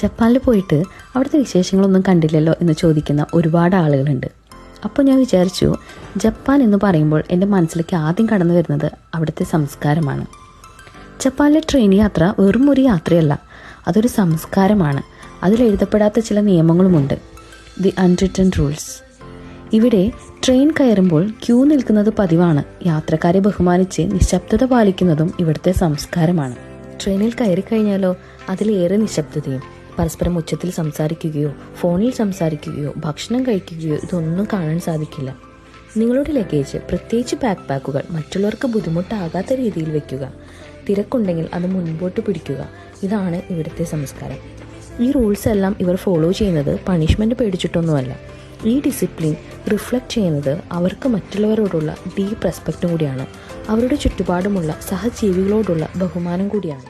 ജപ്പാനിൽ പോയിട്ട് അവിടുത്തെ വിശേഷങ്ങളൊന്നും കണ്ടില്ലല്ലോ എന്ന് ചോദിക്കുന്ന ഒരുപാട് ആളുകളുണ്ട്. അപ്പോൾ ഞാൻ വിചാരിച്ചു, ജപ്പാൻ എന്ന് പറയുമ്പോൾ എൻ്റെ മനസ്സിലേക്ക് ആദ്യം കടന്നു വരുന്നത് അവിടുത്തെ സംസ്കാരമാണ്. ജപ്പാനിലെ ട്രെയിൻ യാത്ര വെറും ഒരു യാത്രയല്ല, അതൊരു സംസ്കാരമാണ്. അതിലെഴുതപ്പെടാത്ത ചില നിയമങ്ങളുമുണ്ട്, ദി അൺറിട്ടൺ റൂൾസ്. ഇവിടെ ട്രെയിൻ കയറുമ്പോൾ ക്യൂ നിൽക്കുന്നത് പതിവാണ്. യാത്രക്കാരെ ബഹുമാനിച്ച് നിശബ്ദത പാലിക്കുന്നതും ഇവിടുത്തെ സംസ്കാരമാണ്. ട്രെയിനിൽ കയറിക്കഴിഞ്ഞാലോ അതിലേറെ നിശബ്ദതയും. പരസ്പരം ഉച്ചത്തിൽ സംസാരിക്കുകയോ ഫോണിൽ സംസാരിക്കുകയോ ഭക്ഷണം കഴിക്കുകയോ ഇതൊന്നും കാണാൻ സാധിക്കില്ല. നിങ്ങളുടെ ലഗേജ്, പ്രത്യേകിച്ച് ബാക്ക്പാക്കുകൾ, മറ്റുള്ളവർക്ക് ബുദ്ധിമുട്ടാകാത്ത രീതിയിൽ വെക്കുക. തിരക്കുണ്ടെങ്കിൽ അത് മുൻപോട്ട് പിടിക്കുക. ഇതാണ് ഇവിടുത്തെ സംസ്കാരം. ഈ റൂൾസ് എല്ലാം ഇവർ ഫോളോ ചെയ്യുന്നത് പണിഷ്മെൻറ്റ് പേടിച്ചിട്ടൊന്നുമല്ല. ഈ ഡിസിപ്ലിൻ റിഫ്ലക്റ്റ് ചെയ്യുന്നത് അവർക്ക് മറ്റുള്ളവരോടുള്ള ഡീപ്പ് റെസ്പെക്റ്റും കൂടിയാണ്. അവരുടെ ചുറ്റുപാടുമുള്ള സഹജീവികളോടുള്ള ബഹുമാനം കൂടിയാണ്.